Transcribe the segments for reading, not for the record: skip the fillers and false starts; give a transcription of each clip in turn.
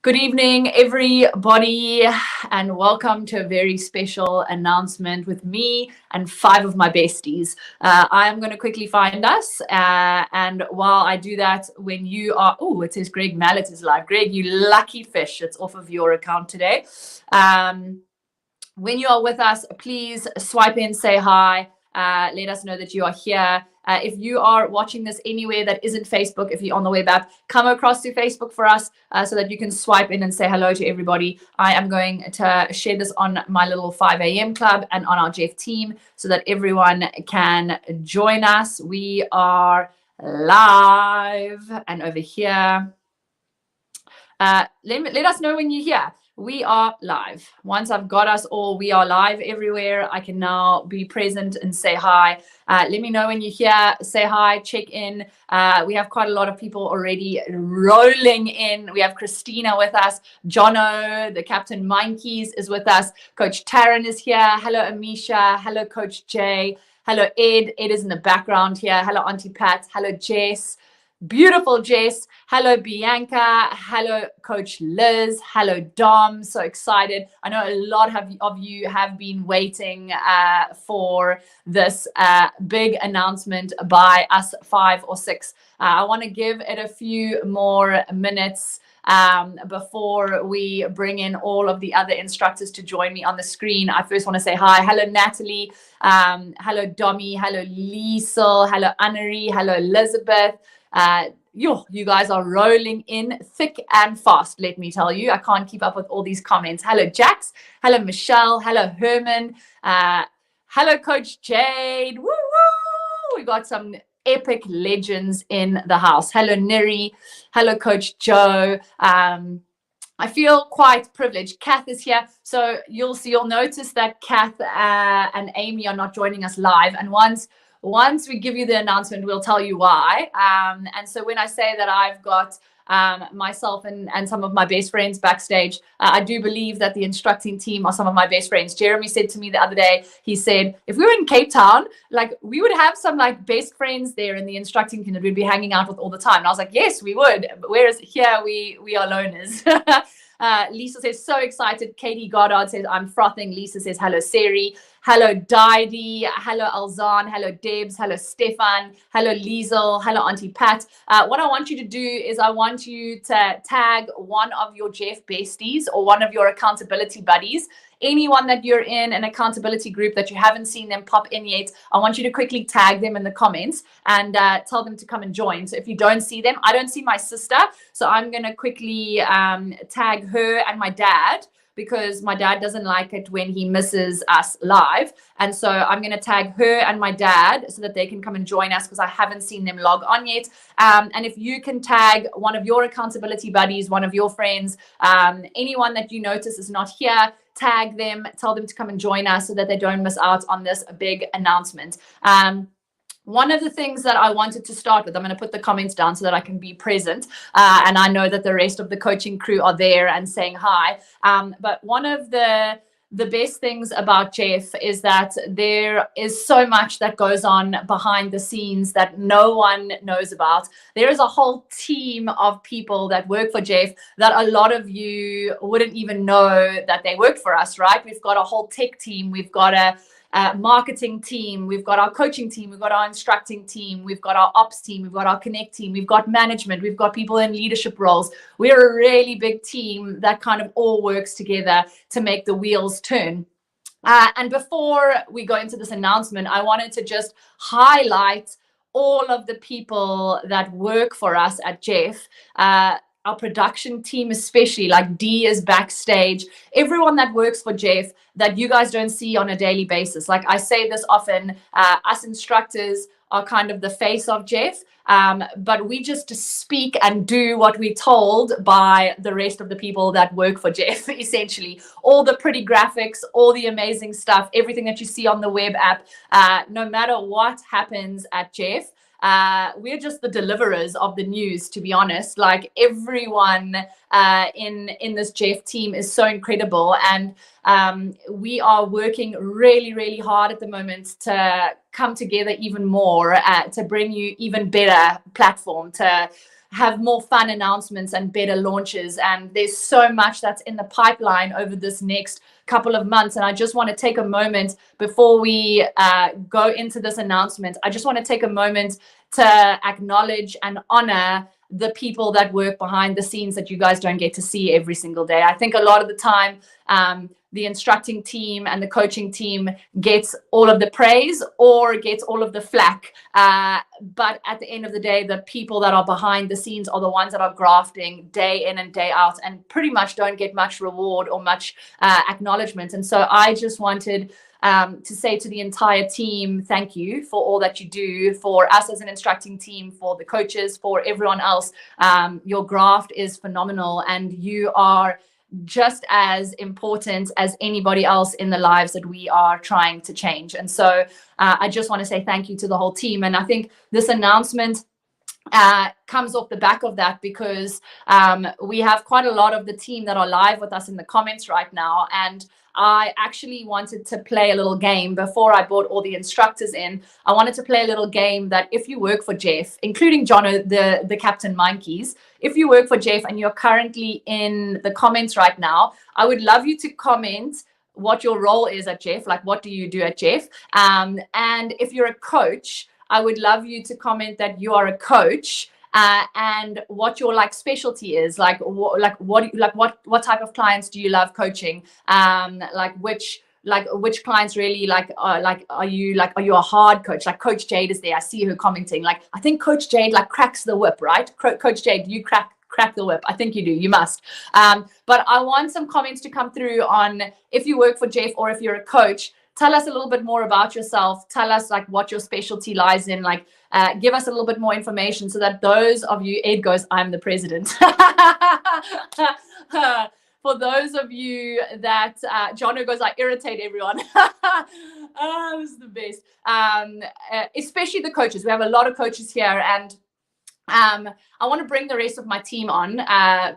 Good evening, everybody, and welcome to a very special announcement with me and 5 of my besties. I am going to quickly find us, and while I do that, when you are, oh, it says Greg Mallet is live. Greg, you lucky fish, it's off of your account today. When you are with us, please swipe in, say hi, let us know that you are here. If you are watching this anywhere that isn't Facebook, if you're on the web app, come across to Facebook for us so that you can swipe in and say hello to everybody. I am going to share this on my little 5 a.m. club and on our Jeff team so that everyone can join us. We are live and over here. Let us know when you're here. We are live. Once I've got us all, we are live everywhere. I can now be present and say hi. Let me know when you're here. Say hi, check in. We have quite a lot of people already rolling in. We have Christina with us. Jono, the Captain Monkeys is with us. Coach Taryn is here. Hello, Amisha. Hello, Coach Jay. Hello, Ed. Ed is in the background here. Hello, Auntie Pat. Hello, Jess. Beautiful Jess. Hello Bianca. Hello Coach Liz. Hello Dom. So excited. I know a lot of you have been waiting for this big announcement by us 5 or 6. I want to give it a few more minutes before we bring in all of the other instructors to join me on the screen. I first want to say hi. Hello Natalie. Hello Domi. Hello Liesel. Hello Annery. Hello Elizabeth. You guys are rolling in thick and fast, let me tell you. I can't keep up with all these comments. Hello, Jax. Hello, Michelle. Hello, Herman. Hello, Coach Jade. Woo woo! We got some epic legends in the house. Hello, Neri. Hello, Coach Joe. I feel quite privileged. Kath is here. So you'll notice that Kath and Amy are not joining us live. And once we give you the announcement, we'll tell you why. And so when I say that I've got myself and some of my best friends backstage, I do believe that the instructing team are some of my best friends. Jeremy said to me the other day, he said, if we were in Cape Town, like we would have some like best friends there in the instructing team that we'd be hanging out with all the time. And I was like, yes, we would. Whereas here we are loners. Lisa says, so excited. Katie Goddard says, I'm frothing. Lisa says, hello, Seri. Hello, Didi. Hello, Alzan. Hello, Debs. Hello, Stefan. Hello, Liesel. Hello, Auntie Pat. What I want you to do is I want you to tag one of your Jeff besties or one of your accountability buddies. Anyone that you're in an accountability group that you haven't seen them pop in yet, I want you to quickly tag them in the comments and tell them to come and join. So if you don't see them, I don't see my sister. So I'm going to quickly tag her and my dad, because my dad doesn't like it when he misses us live. And so I'm going to tag her and my dad so that they can come and join us because I haven't seen them log on yet. And if you can tag one of your accountability buddies, one of your friends, anyone that you notice is not here, tag them, tell them to come and join us so that they don't miss out on this big announcement. One of the things that I wanted to start with, I'm going to put the comments down so that I can be present. And I know that the rest of the coaching crew are there and saying hi. But one of the best things about Jeff is that there is so much that goes on behind the scenes that no one knows about. There is a whole team of people that work for Jeff that a lot of you wouldn't even know that they work for us, right? We've got a whole tech team. We've got a marketing team, we've got our coaching team, we've got our instructing team, we've got our ops team, we've got our connect team, we've got management, we've got people in leadership roles. We're a really big team that kind of all works together to make the wheels turn. And before we go into this announcement, I wanted to just highlight all of the people that work for us at Jeff. Our production team, especially, like Dee is backstage, everyone that works for Jeff that you guys don't see on a daily basis. Like I say this often, us instructors are kind of the face of Jeff, but we just speak and do what we're told by the rest of the people that work for Jeff, essentially. All the pretty graphics, all the amazing stuff, everything that you see on the web app, no matter what happens at Jeff, we're just the deliverers of the news, to be honest. Like everyone in this Jeff team is so incredible, and we are working really, really hard at the moment to come together even more, to bring you even better platform, to have more fun announcements and better launches. And there's so much that's in the pipeline over this next couple of months. And I just want to take a moment before we go into this announcement. I just want to take a moment to acknowledge and honor the people that work behind the scenes that you guys don't get to see every single day. I think a lot of the time, the instructing team and the coaching team gets all of the praise or gets all of the flack. But at the end of the day, the people that are behind the scenes are the ones that are grafting day in and day out and pretty much don't get much reward or much acknowledgement. And so I just wanted to say to the entire team, thank you for all that you do, for us as an instructing team, for the coaches, for everyone else. Your graft is phenomenal, and you are just as important as anybody else in the lives that we are trying to change. And so I just want to say thank you to the whole team. And I think this announcement comes off the back of that, because we have quite a lot of the team that are live with us in the comments right now. And I actually wanted to play a little game before I brought all the instructors in. I wanted to play a little game that if you work for Jeff, including Jono, the Captain Mindkeys, if you work for Jeff and you're currently in the comments right now, I would love you to comment what your role is at Jeff, like what do you do at Jeff? And if you're a coach, I would love you to comment that you are a coach. And what your like specialty is, what type of clients do you love coaching? Which clients really are you a hard coach? Like Coach Jade is there. I see her commenting. Like, I think Coach Jade like cracks the whip, right? Coach Jade, do you crack the whip? I think you do. You must. But I want some comments to come through on if you work for Jeff or if you're a coach. Tell us a little bit more about yourself. Tell us like what your specialty lies in. Like, give us a little bit more information so that those of you, Ed goes, I'm the president. For those of you that, Jono goes, I irritate everyone. Oh, this is the best. Especially the coaches. We have a lot of coaches here, and I want to bring the rest of my team on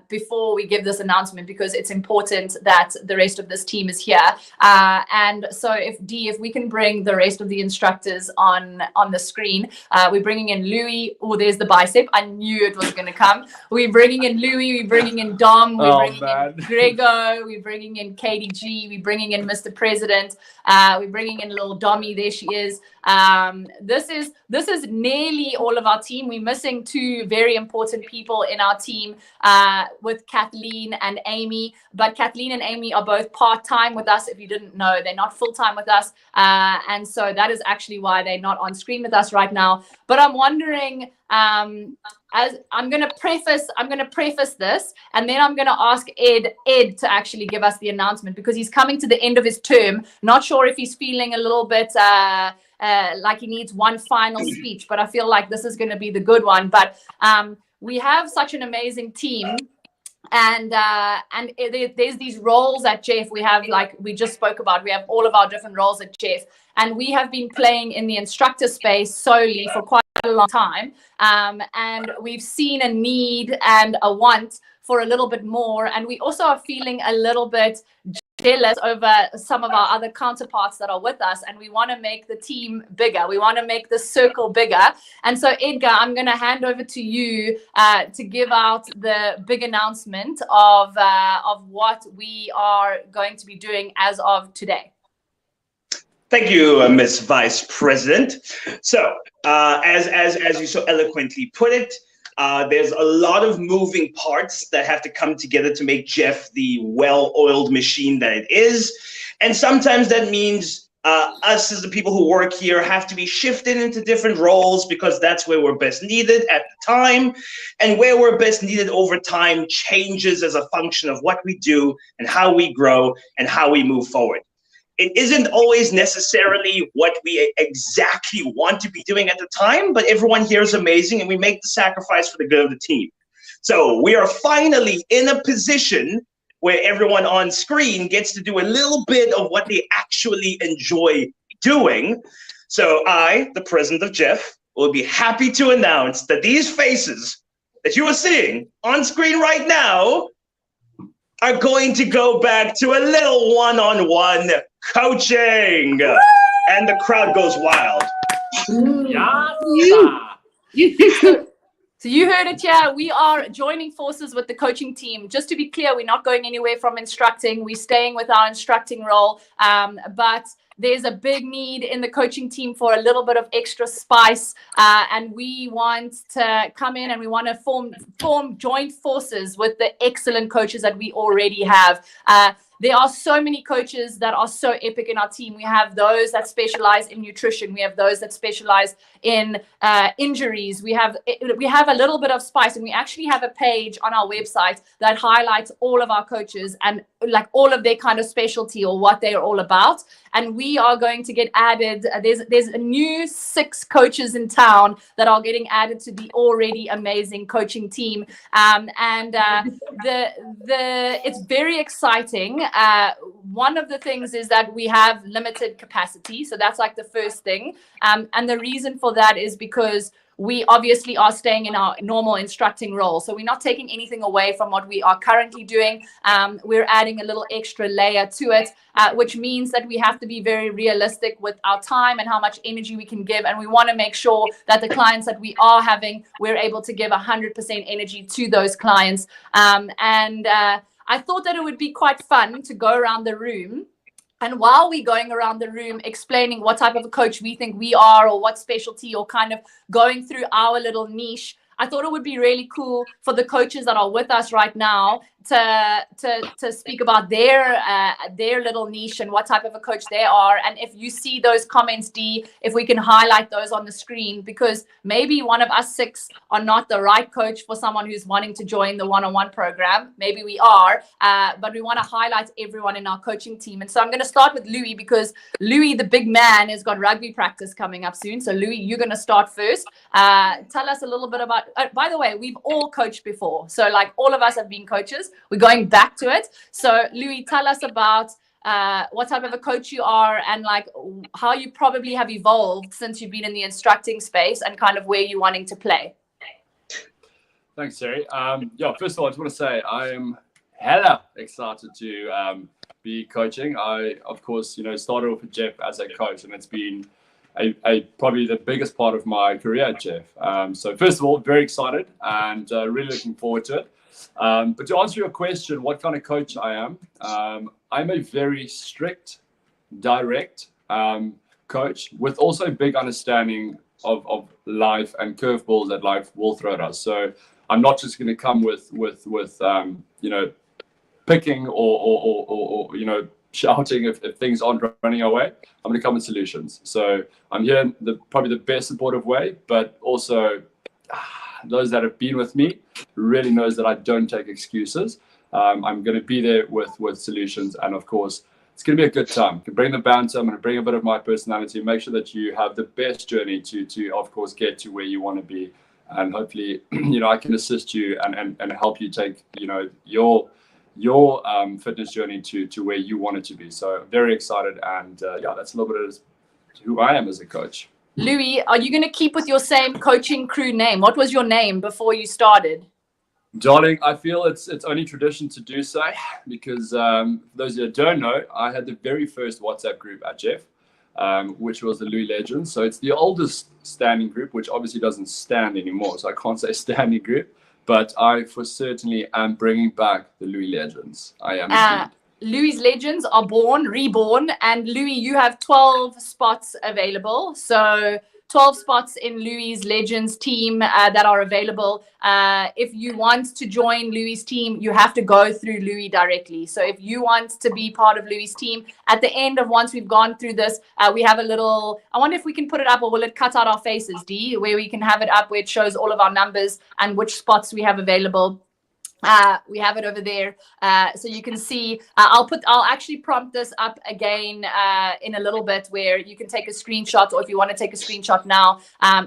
before we give this announcement, because it's important that the rest of this team is here. And so if we can bring the rest of the instructors on the screen, we're bringing in Louis. Oh, there's the bicep. I knew it was going to come. We're bringing in Louis. We're bringing in Dom. We're bringing in Grego. We're bringing in KDG. We're bringing in Mr. President. We're bringing in little Dommy. There she is. This is nearly all of our team. We're missing two very important people in our team with Kathleen and Amy, but Kathleen and Amy are both part-time with us. If you didn't know, they're not full-time with us, and so that is actually why they're not on screen with us right now. But I'm wondering, as I'm going to preface this, and then I'm going to ask Ed to actually give us the announcement, because he's coming to the end of his term. Not sure if he's feeling a little bit like he needs one final speech, but I feel like this is going to be the good one. But we have such an amazing team, and there's these roles at Jeff. We have, like we just spoke about, we have all of our different roles at Jeff, and we have been playing in the instructor space solely for quite a long time, and we've seen a need and a want for a little bit more, and we also are feeling a little bit jealous over some of our other counterparts that are with us, and we want to make the team bigger. We want to make the circle bigger. And so, Edgar, I'm going to hand over to you to give out the big announcement of what we are going to be doing as of today. Thank you, Ms. Vice President. So, as you so eloquently put it, there's a lot of moving parts that have to come together to make Jeff the well-oiled machine that it is. And sometimes that means us as the people who work here have to be shifted into different roles, because that's where we're best needed at the time. And where we're best needed over time changes as a function of what we do and how we grow and how we move forward. It isn't always necessarily what we exactly want to be doing at the time, but everyone here is amazing, and we make the sacrifice for the good of the team. So we are finally in a position where everyone on screen gets to do a little bit of what they actually enjoy doing. So I, the president of Jeff, will be happy to announce that these faces that you are seeing on screen right now are going to go back to a little one-on-one coaching. Woo! And the crowd goes wild. So you heard it here. We are joining forces with the coaching team. Just to be clear, we're not going anywhere from instructing. We're staying with our instructing role. But there's a big need in the coaching team for a little bit of extra spice. And we want to come in and we want to form joint forces with the excellent coaches that we already have. There are so many coaches that are so epic in our team. We have those that specialize in nutrition. We have those that specialize in injuries. We have a little bit of spice, and we actually have a page on our website that highlights all of our coaches and like all of their kind of specialty or what they're all about. And we are going to get added. There's a new 6 coaches in town that are getting added to the already amazing coaching team. It's very exciting. One of the things is that we have limited capacity. So that's like the first thing. And the reason for that is because we obviously are staying in our normal instructing role. So we're not taking anything away from what we are currently doing. We're adding a little extra layer to it, which means that we have to be very realistic with our time and how much energy we can give. And we want to make sure that the clients that we are having, we're able to give 100% energy to those clients. I thought that it would be quite fun to go around the room. And while we're going around the room explaining what type of a coach we think we are or what specialty or kind of going through our little niche, I thought it would be really cool for the coaches that are with us right now to speak about their little niche and what type of a coach they are. And if you see those comments, Dee, if we can highlight those on the screen, because maybe one of us 6 are not the right coach for someone who's wanting to join the one-on-one program. Maybe we are, but we want to highlight everyone in our coaching team. And so I'm going to start with Louis, because Louis, the big man, has got rugby practice coming up soon. So Louis, you're going to start first. Tell us a little bit about, by the way, we've all coached before. So like all of us have been coaches. We're going back to it. So Louis, tell us about what type of a coach you are and like how you probably have evolved since you've been in the instructing space and kind of where you're wanting to play. Thanks, Terry. First of all, I just want to say I am hella excited to be coaching. I, of course, started off with Jeff as a coach, and it's been probably the biggest part of my career at Jeff. So first of all, very excited and really looking forward to it. But to answer your question, what kind of coach I am, I'm a very strict, direct coach with also big understanding of life and curveballs that life will throw at us. So I'm not just going to come with picking or shouting if things aren't running our way. I'm going to come with solutions. So I'm here in probably the best supportive way, but also those that have been with me really knows that I don't take excuses. I'm going to be there with solutions, and of course it's going to be a good time. I can bring the banter. I'm going to bring a bit of my personality, make sure that you have the best journey to of course get to where you want to be, and hopefully I can assist you and help you take your fitness journey to where you want it to be. So very excited, and that's a little bit of who I am as a coach. Louis, are you going to keep with your same coaching crew name? What was your name before you started? Darling, I feel it's only tradition to do so, because for those that don't know, I had the very first WhatsApp group at Jeff, which was the Louis Legends. So it's the oldest standing group, which obviously doesn't stand anymore. So I can't say standing group, but I for certainly am bringing back the Louis Legends. I am indeed. Louis Legends are reborn, and Louis, you have 12 spots available. So 12 spots in Louis Legends team that are available. If you want to join Louis' team, you have to go through Louis directly. So if you want to be part of Louis' team, at the end of once we've gone through this, we have a little, I wonder if we can put it up, or will it cut out our faces, Dee, where we can have it up where it shows all of our numbers and which spots we have available. We have it over there, so you can see. I'll actually prompt this up again in a little bit, where you can take a screenshot, or if you want to take a screenshot now.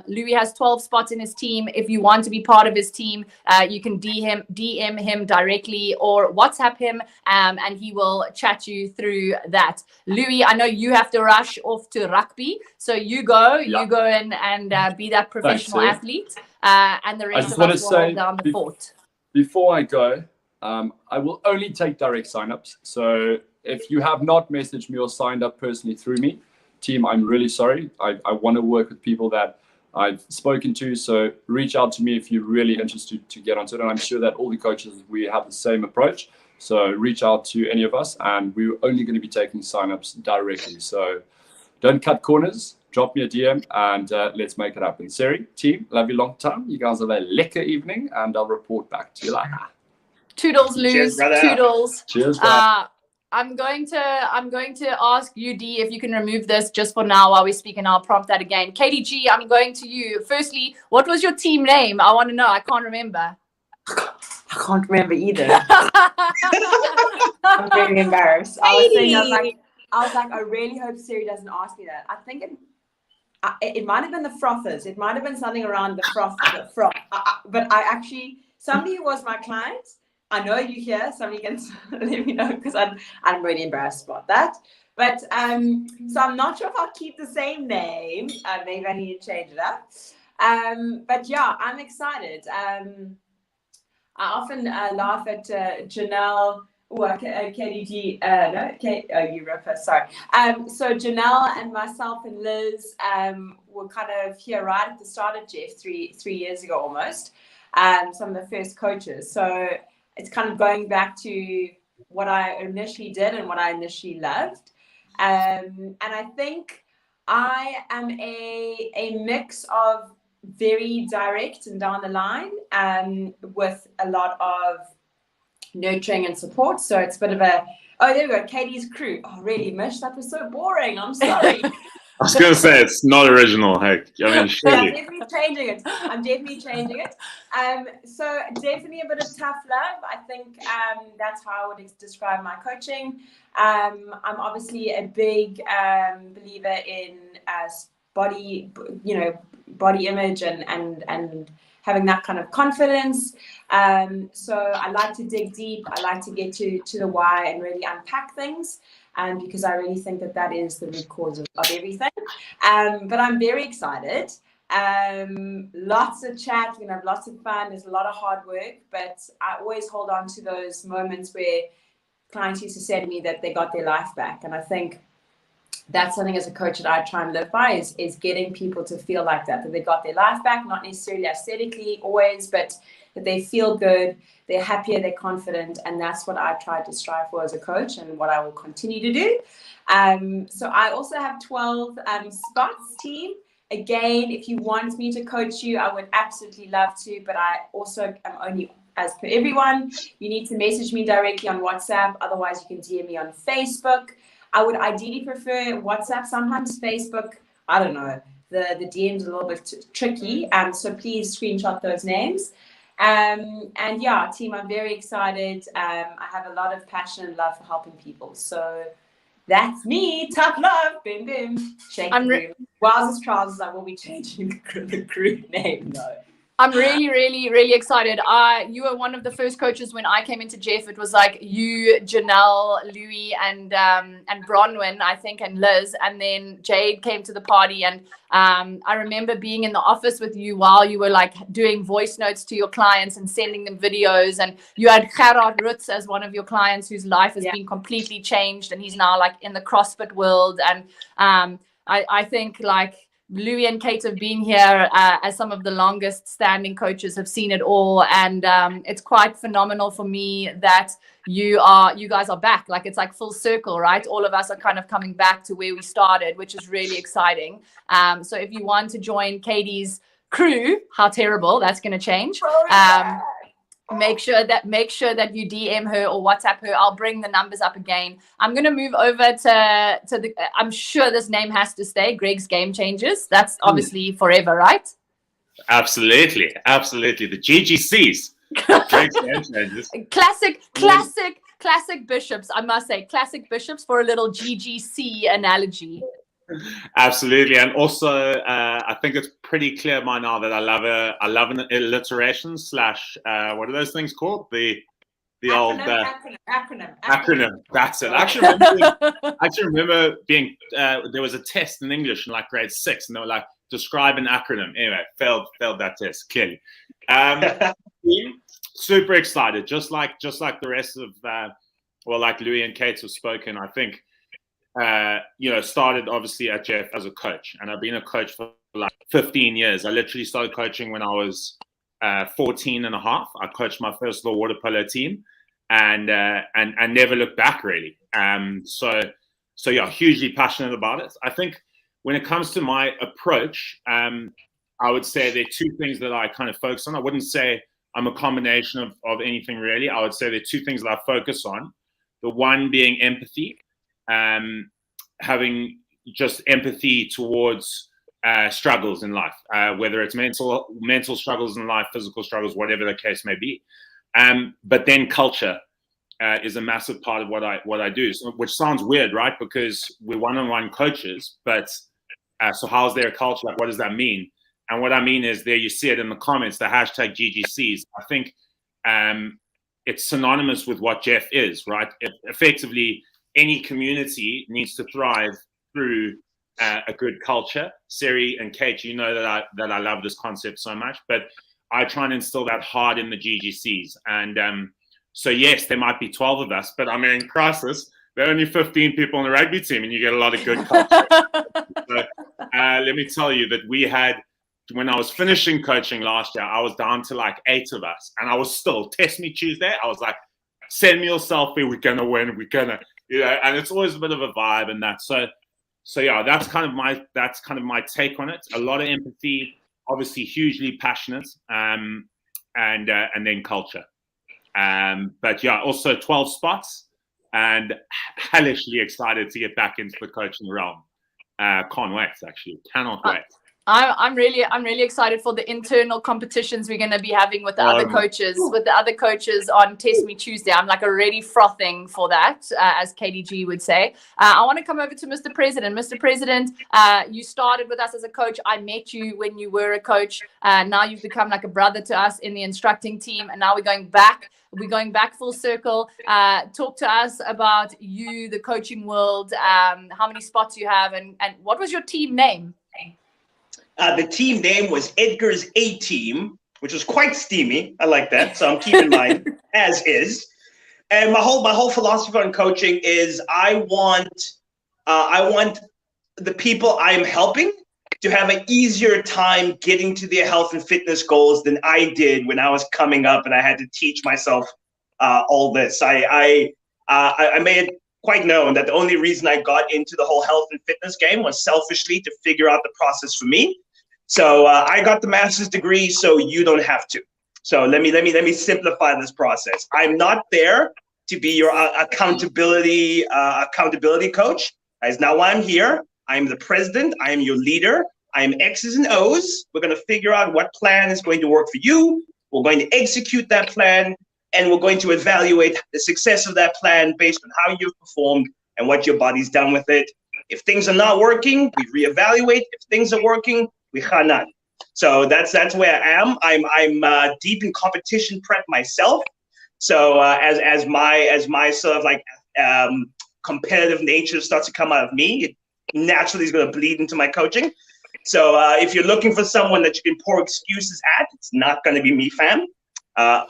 Louis has 12 spots in his team. If you want to be part of his team, you can DM him directly or WhatsApp him, and he will chat you through that. Louis, I know you have to rush off to rugby, so you go in and be that professional athlete, and the rest of us will hold down the fort. Before I go, I will only take direct signups. So if you have not messaged me or signed up personally through me, team, I'm really sorry. I want to work with people that I've spoken to. So reach out to me if you're really interested to get onto it. And I'm sure that all the coaches, we have the same approach. So reach out to any of us, and we're only going to be taking signups directly. So don't cut corners. Drop me a DM and let's make it happen. Seri, team, love you long time. You guys have a lekker evening, and I'll report back to you later. Toodles, Luz. Cheers, brother. Toodles. Cheers, bro. I'm going to ask you, D, if you can remove this just for now while we speak, and I'll prompt that again. KDG, I'm going to you. Firstly, what was your team name? I want to know. I can't remember. I can't remember either. I'm very embarrassed. I was like, I really hope Siri doesn't ask me that. I think it might have been the Frothers. It might have been something around the froth. But I actually, somebody who was my client, I know you here. Somebody can let me know, because I'm really embarrassed about that. But so I'm not sure if I'll keep the same name. Maybe I need to change it up. But yeah, I'm excited. I often laugh at Janelle. KDG, you refer, sorry. So Janelle and myself and Liz were kind of here right at the start of Jeff 3 years ago almost. Some of the first coaches. So it's kind of going back to what I initially did and what I initially loved. And I think I am a mix of very direct and down the line with a lot of nurturing and support. So it's a bit of a, oh, there we go, Katie's crew. Oh, really, Mish? That was so boring. I'm sorry. I was going to say, it's not original. Heck, I mean, surely. I'm definitely changing it. So definitely a bit of tough love. I think that's how I would describe my coaching. I'm obviously a big believer in body image and having that kind of confidence. So I like to dig deep. I like to get to the why and really unpack things. Because I really think that is the root cause of everything. But I'm very excited. Lots of chat, we're gonna have lots of fun. There's a lot of hard work, but I always hold on to those moments where clients used to say to me that they got their life back. And I think that's something as a coach that I try and live by is getting people to feel like that they got their life back, not necessarily aesthetically always, but that they feel good, they're happier, they're confident. And that's what I try to strive for as a coach and what I will continue to do. So I also have 12 spots, team. Again, if you want me to coach you, I would absolutely love to, but I also am only, as per everyone, you need to message me directly on WhatsApp. Otherwise, you can DM me on Facebook. I would ideally prefer WhatsApp. Sometimes Facebook, I don't know, the DM's a little bit tricky. So please screenshot those names. And yeah, team, I'm very excited. I have a lot of passion and love for helping people. So that's me. Tough love. Bim, bim. Shake the room. Wowzers, trousers, I will be changing the crew name, though. I'm really, really, really excited. You were one of the first coaches when I came into Jeff. It was like you, Janelle, Louis, and Bronwyn, I think, and Liz. And then Jade came to the party. And I remember being in the office with you while you were like doing voice notes to your clients and sending them videos. And you had Gerard Rutz as one of your clients whose life has been completely changed. And he's now like in the CrossFit world. And I think like Louis and Kate have been here as some of the longest standing coaches, have seen it all. And it's quite phenomenal for me that you guys are back. Like it's like full circle, right? All of us are kind of coming back to where we started, which is really exciting. So if you want to join Katie's crew, how terrible, that's going to change. Make sure that you DM her or WhatsApp her. I'll bring the numbers up again. I'm going to move over to the, I'm sure this name has to stay, Greg's Game Changers. That's obviously forever, right? Absolutely. The GGCs. Greg's Game Changers. Classic bishops, I must say. Classic bishops for a little GGC analogy. Absolutely, and also I think it's pretty clear by now that I love an alliteration slash what are those things called? The old acronym. That's it. I actually remember being there was a test in English in like grade 6, and they were like, describe an acronym. Anyway, failed that test clearly. Super excited, just like the rest of like Louis and Kate have spoken. I think. Started obviously at Jeff as a coach, and I've been a coach for for like 15 years. I literally started coaching when I was 14 and a half. I coached my first little water polo team and never looked back really. So yeah, hugely passionate about it. I think when it comes to my approach, I would say there are two things that I kind of focus on. I wouldn't say I'm a combination of anything really. I would say there are two things that I focus on. The one being empathy, having just empathy towards struggles in life, whether it's mental struggles in life, physical struggles, whatever the case may be. But then culture is a massive part of what I do, which sounds weird, right? Because we're one-on-one coaches, but so how's their culture? Like, what does that mean? And what I mean is, there you see it in the comments, the hashtag GGCs. I think it's synonymous with what Jeff is, right? Effectively, any community needs to thrive through a good culture. Siri and Kate, you know that I love this concept so much, but I try and instill that hard in the GGCs. And so yes, there might be 12 of us, but I mean, in crisis, there are only 15 people on the rugby team, and you get a lot of good culture. So, let me tell you that we had, when I was finishing coaching last year, I was down to like 8 of us, and I was still, test me Tuesday, I was like, send me your selfie, we're gonna win, we're gonna, and it's always a bit of a vibe and that. So yeah, that's kind of my take on it. A lot of empathy, obviously hugely passionate, and then culture. But yeah, also 12 spots, and hellishly excited to get back into the coaching realm. Can't wait, actually. Cannot wait. I'm really excited for the internal competitions we're going to be having with the other coaches on Test Me Tuesday. I'm like already frothing for that, as KDG would say. I want to come over to Mr. President. Mr. President, you started with us as a coach. I met you when you were a coach. Now you've become like a brother to us in the instructing team, and now we're going back. We're going back full circle. Talk to us about you, the coaching world, how many spots you have, and what was your team name? The team name was Edgar's A-Team, which was quite steamy. I like that, so I'm keeping mine as is. And my whole philosophy on coaching is I want the people I'm helping to have an easier time getting to their health and fitness goals than I did when I was coming up and I had to teach myself all this. I made it quite known that the only reason I got into the whole health and fitness game was selfishly to figure out the process for me. So I got the master's degree, so you don't have to. So let me simplify this process. I'm not there to be your accountability coach. That's not why I'm here. I'm the president. I am your leader. I am X's and O's. We're going to figure out what plan is going to work for you. We're going to execute that plan, and we're going to evaluate the success of that plan based on how you've performed and what your body's done with it. If things are not working, we reevaluate. If things are working, we hanan. So that's where I am. I'm deep in competition prep myself. So as my sort of like competitive nature starts to come out of me, it naturally is going to bleed into my coaching. So if you're looking for someone that you can pour excuses at, it's not going to be me, fam.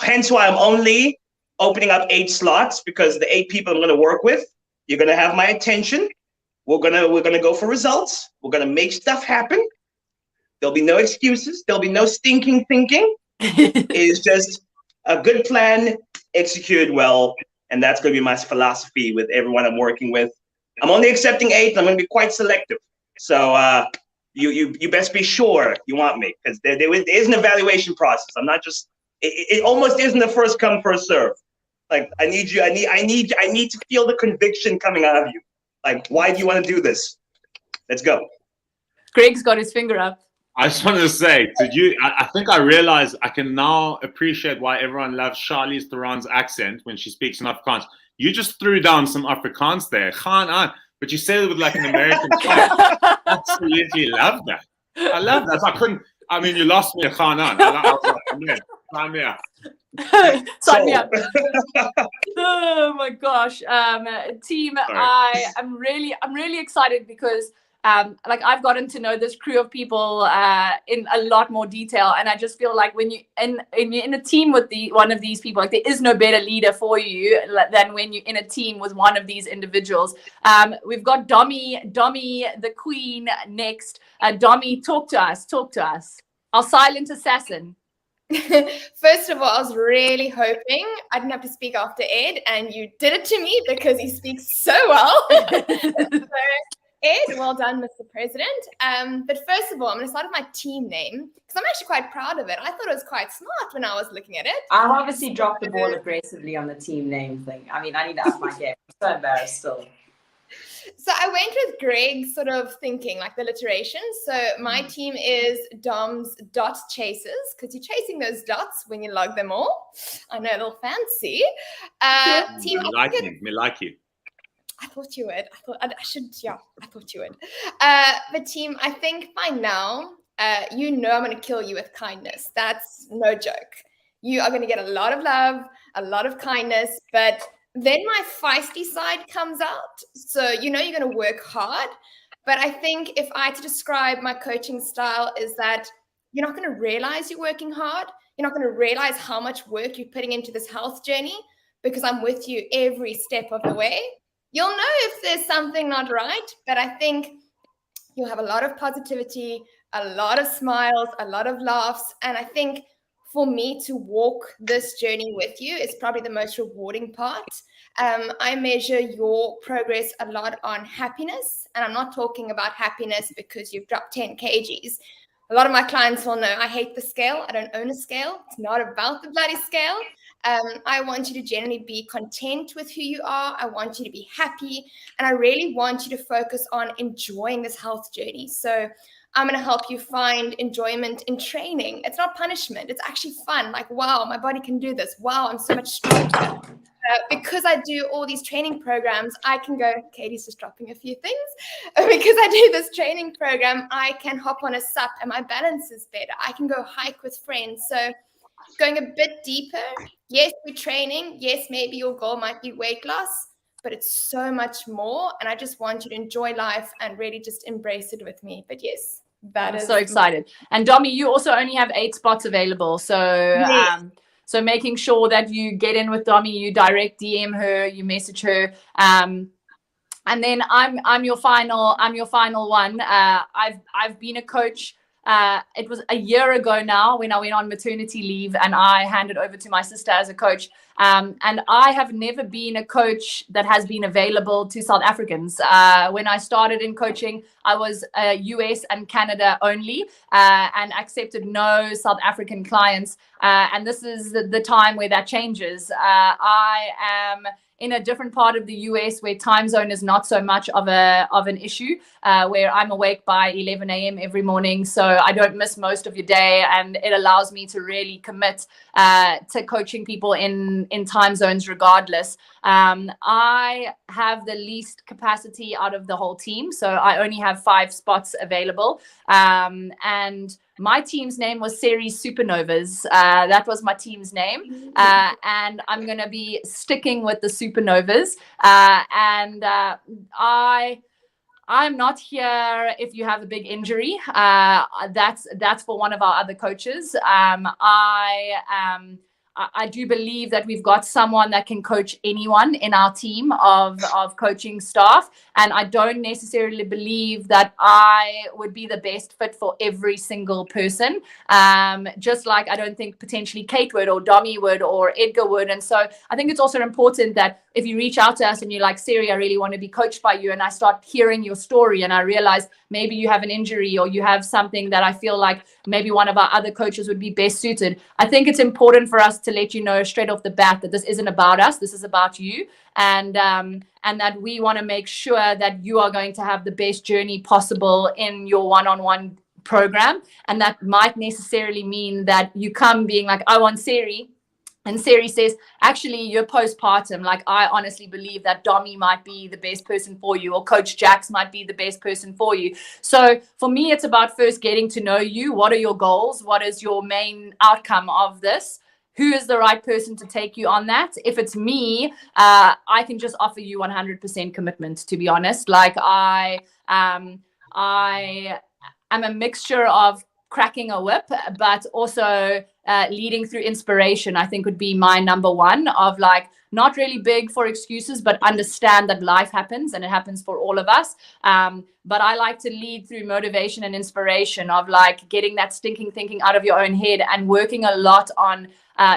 Hence why I'm only opening up 8 slots, because the 8 people I'm going to work with, you're going to have my attention. We're gonna go for results. We're gonna make stuff happen. There'll be no excuses. There'll be no stinking thinking. It's just a good plan, executed well, and that's gonna be my philosophy with everyone I'm working with. I'm only accepting 8. I'm gonna be quite selective. So you best be sure you want me, because there is an evaluation process. I'm not just. It almost isn't a first come first serve. Like I need to feel the conviction coming out of you. Like, why do you want to do this? Let's go. Greg's got his finger up. I just wanted to say, I think I realize I can now appreciate why everyone loves Charlize Theron's accent when she speaks in Afrikaans. You just threw down some Afrikaans there. But you said it with like an American accent. Absolutely love that. I love that. You lost me at Khanan. I was like, man, sign me up. Sign me up. Oh my gosh, team! I'm really excited because like I've gotten to know this crew of people in a lot more detail, and I just feel like when you're in a team with one of these people, like there is no better leader for you than when you're in a team with one of these individuals. We've got Domi the Queen next. Domi, talk to us. Our silent assassin. First of all, I was really hoping I didn't have to speak after Ed, and you did it to me because he speaks so well. So, Ed, well done, Mr. President. But first of all, I'm going to start with my team name because I'm actually quite proud of it. I thought it was quite smart when I was looking at it. I've obviously dropped the ball aggressively on the team name thing. I mean, I need to up my game. I'm so embarrassed still. So I went with Greg's sort of thinking, like the alliteration. So my team is Dom's dot chasers, because you're chasing those dots when you log them all. I know, a little fancy. Team, me like you. I thought you would. I thought you would. But team, I think by now, you know I'm going to kill you with kindness. That's no joke. You are going to get a lot of love, a lot of kindness, but then my feisty side comes out. So you know you're going to work hard. But I think if I had to describe my coaching style is that you're not going to realize you're working hard. You're not going to realize how much work you're putting into this health journey because I'm with you every step of the way. You'll know if there's something not right, but I think you'll have a lot of positivity, a lot of smiles, a lot of laughs. And I think for me to walk this journey with you is probably the most rewarding part. I measure your progress a lot on happiness. And I'm not talking about happiness because you've dropped 10 kgs. A lot of my clients will know I hate the scale. I don't own a scale. It's not about the bloody scale. I want you to generally be content with who you are. I want you to be happy. And I really want you to focus on enjoying this health journey. So I'm going to help you find enjoyment in training. It's not punishment. It's actually fun. Like, wow, my body can do this. Wow, I'm so much stronger. Because I do all these training programs, I can go, Katie's just dropping a few things. Because I do this training program, I can hop on a SUP and my balance is better. I can go hike with friends. So going a bit deeper, yes, we're training. Yes, maybe your goal might be weight loss, but it's so much more. And I just want you to enjoy life and really just embrace it with me. But yes, I'm so excited. And Domi, you also only have 8 spots available. So yes. So making sure that you get in with Domi, you direct DM her, you message her. And then I'm your final one. I've been a coach. It was a year ago now when I went on maternity leave and I handed over to my sister as a coach. And I have never been a coach that has been available to South Africans. When I started in coaching, I was US and Canada only and accepted no South African clients. And this is the time where that changes. I am in a different part of the US where time zone is not so much of an issue, where I'm awake by 11 a.m. every morning. So I don't miss most of your day. And it allows me to really commit to coaching people in time zones regardless. I have the least capacity out of the whole team. So I only have 5 spots available. And my team's name was Series Supernovas. That was my team's name. And I'm going to be sticking with the Supernovas. I'm not here if you have a big injury. That's for one of our other coaches. I do believe that we've got someone that can coach anyone in our team of coaching staff. And I don't necessarily believe that I would be the best fit for every single person. Just like I don't think potentially Kate would or Domi would or Edgar would. And so I think it's also important that if you reach out to us and you're like, Siri, I really want to be coached by you. And I start hearing your story and I realize maybe you have an injury or you have something that I feel like maybe one of our other coaches would be best suited. I think it's important for us to let you know straight off the bat that this isn't about us. This is about you. And that we want to make sure that you are going to have the best journey possible in your one-on-one program. And that might necessarily mean that you come being like, I want Siri. And Siri says, actually, you're postpartum. Like, I honestly believe that Domi might be the best person for you, or Coach Jax might be the best person for you. So for me, it's about first getting to know you. What are your goals? What is your main outcome of this? Who is the right person to take you on that? If it's me, I can just offer you 100% commitment, to be honest. Like I am a mixture of cracking a whip, but also leading through inspiration, I think would be my number one, of like not really big for excuses, but understand that life happens and it happens for all of us. But I like to lead through motivation and inspiration of like getting that stinking thinking out of your own head and working a lot on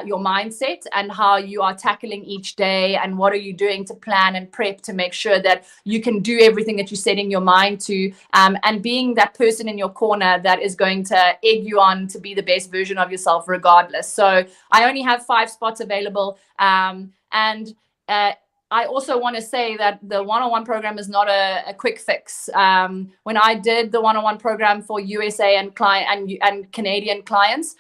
your mindset and how you are tackling each day and what are you doing to plan and prep to make sure that you can do everything that you're setting your mind to, and being that person in your corner that is going to egg you on to be the best version of yourself regardless. So I only have 5 spots available, and I also want to say that the one-on-one program is not a quick fix. When I did the one-on-one program for USA and Canadian clients,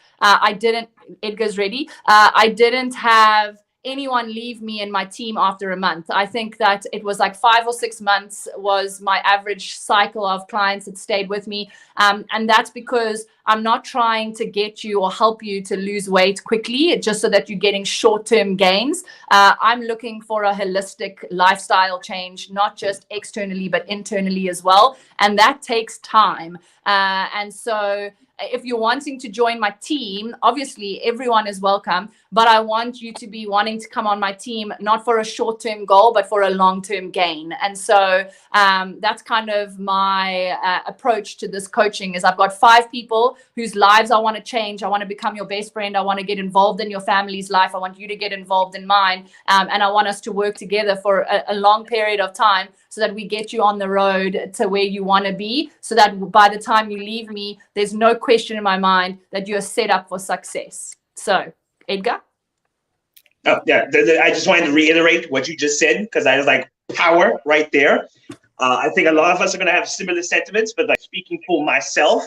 Edgar's ready. I didn't have anyone leave me and my team after a month. I think that it was like 5 or 6 months was my average cycle of clients that stayed with me. And that's because I'm not trying to get you or help you to lose weight quickly just so that you're getting short-term gains. I'm looking for a holistic lifestyle change, not just externally, but internally as well. And that takes time. And so if you're wanting to join my team, obviously everyone is welcome, but I want you to be wanting to come on my team, not for a short-term goal, but for a long-term gain. And so that's kind of my approach to this coaching is I've got 5 people whose lives I want to change. I want to become your best friend. I want to get involved in your family's life. I want you to get involved in mine. And I want us to work together for a long period of time so that we get you on the road to where you want to be, so that by the time you leave me, there's no question in my mind that you're set up for success. So, Edgar? Oh, yeah, I just wanted to reiterate what you just said, because I was like, power right there. I think a lot of us are going to have similar sentiments, but like speaking for myself,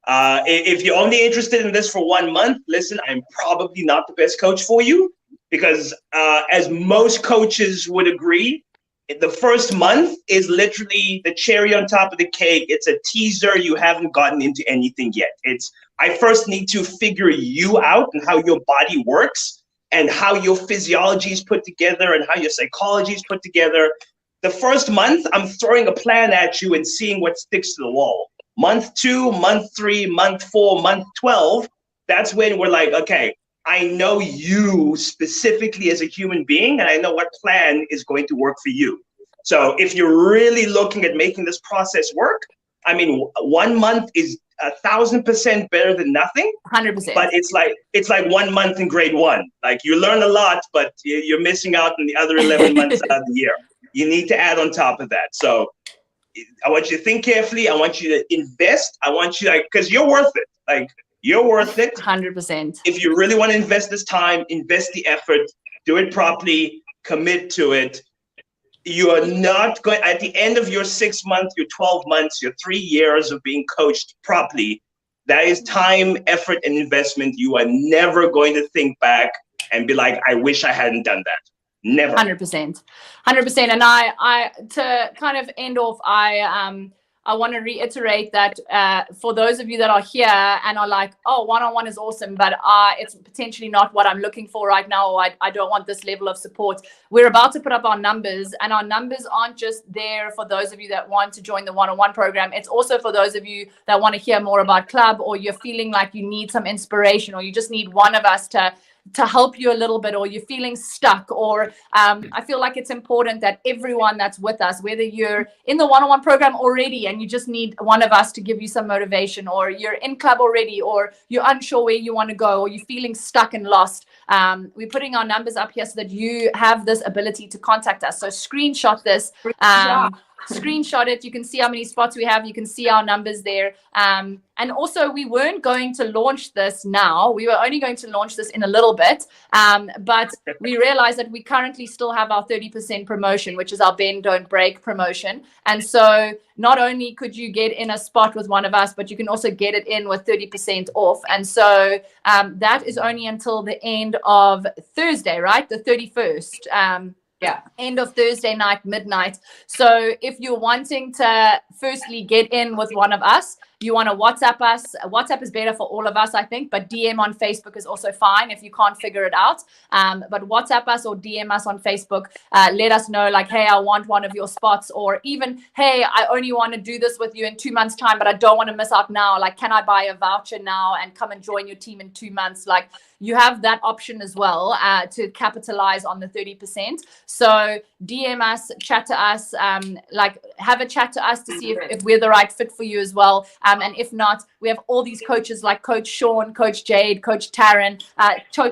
if you're only interested in this for 1 month, listen, I'm probably not the best coach for you, because as most coaches would agree, the first month is literally the cherry on top of the cake. It's a teaser. You haven't gotten into anything yet. I first need to figure you out and how your body works and how your physiology is put together and how your psychology is put together. The first month, I'm throwing a plan at you and seeing what sticks to the wall. Month 2, month 3, month 4, month 12, that's when we're like, okay, I know you specifically as a human being, and I know what plan is going to work for you. So if you're really looking at making this process work, I mean, 1 month is 1,000% better than nothing. 100%. But it's like 1 month in grade 1. Like you learn a lot, but you're missing out on the other 11 months out of the year. You need to add on top of that. So I want you to think carefully. I want you to invest. I want you because you're worth it. Like, you're worth it. 100%. If you really want to invest this time, invest the effort, do it properly, commit to it. You are not going, at the end of your 6 months, your 12 months, your 3 years of being coached properly, that is time, effort, and investment. You are never going to think back and be like, I wish I hadn't done that. Never. 100%. 100%. And I to kind of end off, I want to reiterate that for those of you that are here and are like, oh, one-on-one is awesome, but it's potentially not what I'm looking for right now, or I don't want this level of support. We're about to put up our numbers, and our numbers aren't just there for those of you that want to join the one-on-one program. It's also for those of you that want to hear more about club, or you're feeling like you need some inspiration, or you just need one of us to help you a little bit, or you're feeling stuck, or I feel like it's important that everyone that's with us, whether you're in the one-on-one program already and you just need one of us to give you some motivation, or you're in club already, or you're unsure where you want to go, or you're feeling stuck and lost, we're putting our numbers up here so that you have this ability to contact us. So screenshot this. Screenshot it. You can see how many spots we have. You can see our numbers there. And also, we weren't going to launch this now. We were only going to launch this in a little bit. But we realized that we currently still have our 30% promotion, which is our Bend Don't Break promotion. And so not only could you get in a spot with one of us, but you can also get it in with 30% off. And so that is only until the end of Thursday, right? The 31st. Yeah, end of Thursday night, midnight. So if you're wanting to firstly get in with one of us, you want to WhatsApp us, WhatsApp is better for all of us, I think, but DM on Facebook is also fine if you can't figure it out. But WhatsApp us or DM us on Facebook. Let us know, like, hey, I want one of your spots, or even, hey, I only want to do this with you in 2 months' time, but I don't want to miss out now. Like, can I buy a voucher now and come and join your team in 2 months? Like, you have that option as well to capitalize on the 30%. So DM us, chat to us, like have a chat to us to see if we're the right fit for you as well. And if not, we have all these coaches like Coach Sean, Coach Jade, Coach Taryn,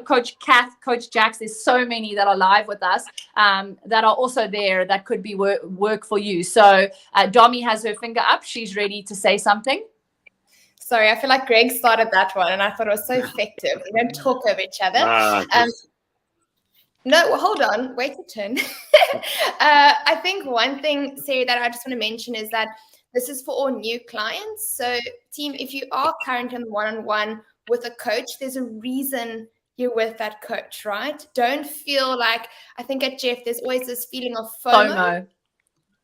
Coach Kath, Coach Jax. There's so many that are live with us that are also there that could be work for you. So Domi has her finger up. She's ready to say something. Sorry, I feel like Greg started that one, and I thought it was so effective. We don't talk over each other. No, well, hold on. Wait your turn. I think one thing, Sari, that I just want to mention is that this is for all new clients. So, team, if you are currently on one-on-one with a coach, there's a reason you're with that coach, right? Don't feel like, I think at Jeff, there's always this feeling of FOMO.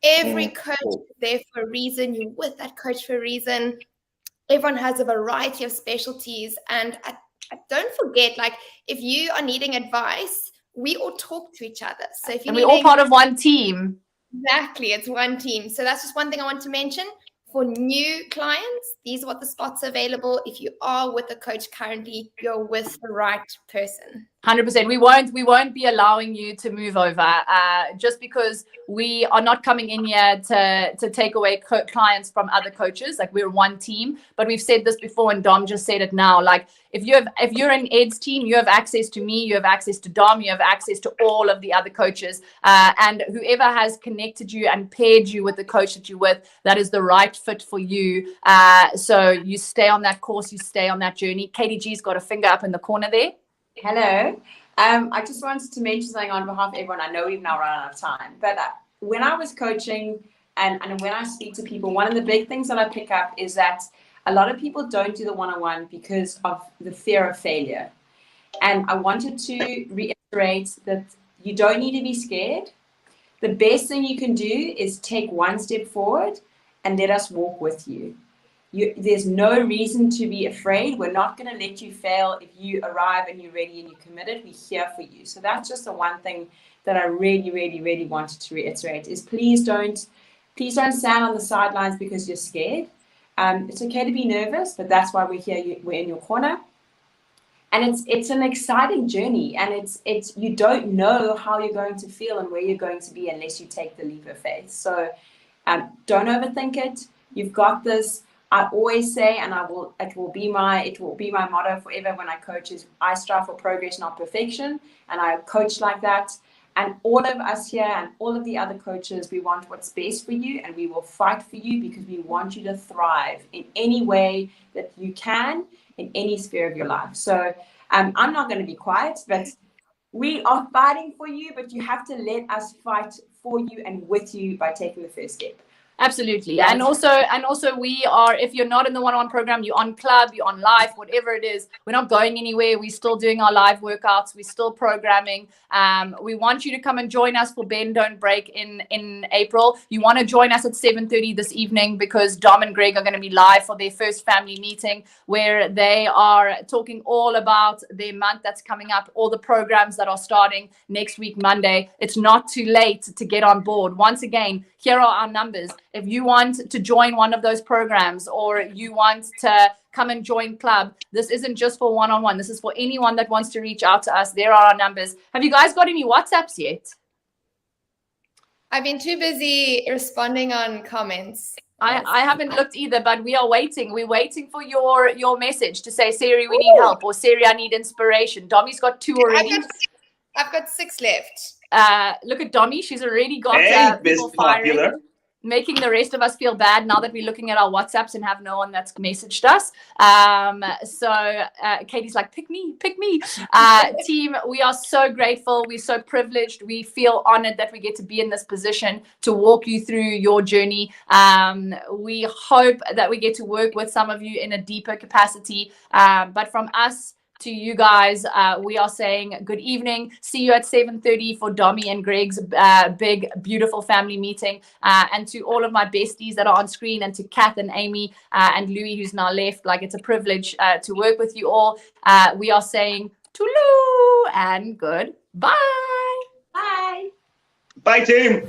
Every coach is there for a reason. You're with that coach for a reason. Everyone has a variety of specialties. And I don't forget, like, if you are needing advice, we all talk to each other. So if we're all part of one team. Exactly. It's one team. So that's just one thing I want to mention. For new clients, these are what the spots are available. If you are with a coach currently, you're with the right person. 100%. We won't be allowing you to move over just because we are not coming in here to take away clients from other coaches. Like, we're one team, but we've said this before, and Dom just said it now. Like, if you're in Ed's team, you have access to me, you have access to Dom, you have access to all of the other coaches, and whoever has connected you and paired you with the coach that you're with, that is the right fit for you. So you stay on that course, you stay on that journey. KDG's got a finger up in the corner there. Hello. I just wanted to mention something on behalf of everyone. I know we've now run out of time, but when I was coaching and when I speak to people, one of the big things that I pick up is that a lot of people don't do the one-on-one because of the fear of failure. And I wanted to reiterate that you don't need to be scared. The best thing you can do is take one step forward and let us walk with you. There's no reason to be afraid. We're not going to let you fail. If you arrive and you're ready and you're committed, we're here for you. So that's just the one thing that I really, really, really wanted to reiterate is please don't stand on the sidelines because you're scared. It's okay to be nervous, but that's why we're here. We're in your corner. And it's an exciting journey, and it's you don't know how you're going to feel and where you're going to be unless you take the leap of faith. So don't overthink it. You've got this. I always say, and it will be my motto forever when I coach, is I strive for progress, not perfection. And I coach like that. And all of us here and all of the other coaches, we want what's best for you, and we will fight for you because we want you to thrive in any way that you can in any sphere of your life. So I'm not going to be quiet, but we are fighting for you, but you have to let us fight for you and with you by taking the first step. Absolutely. Yes. And also we are, if you're not in the one-on-one program, you're on club, you're on live, whatever it is, we're not going anywhere. We're still doing our live workouts. We're still programming. We want you to come and join us for Bend Don't Break in April. You want to join us at 7:30 this evening because Dom and Greg are going to be live for their first family meeting where they are talking all about their month that's coming up, all the programs that are starting next week, Monday. It's not too late to get on board. Once again, here are our numbers. If you want to join one of those programs or you want to come and join club, this isn't just for one-on-one. This is for anyone that wants to reach out to us. There are our numbers. Have you guys got any WhatsApps yet? I've been too busy responding on comments. I haven't looked either, but we are waiting. We're waiting for your message to say, Sari, we need help, or Sari, I need inspiration. Domi's got 2 already. I've got 6 left. Look at Domi. She's already got people firing, making the rest of us feel bad now that we're looking at our WhatsApps and have no one that's messaged us. So Katie's like, pick me. Team, we are so grateful. We're so privileged. We feel honored that we get to be in this position to walk you through your journey. We hope that we get to work with some of you in a deeper capacity. But from us to you guys, we are saying good evening. See you at 7:30 for Domi and Greg's big, beautiful family meeting. And to all of my besties that are on screen, and to Kath and Amy and Louis, who's now left, like, it's a privilege to work with you all. We are saying Tulu and goodbye. Bye. Bye, team.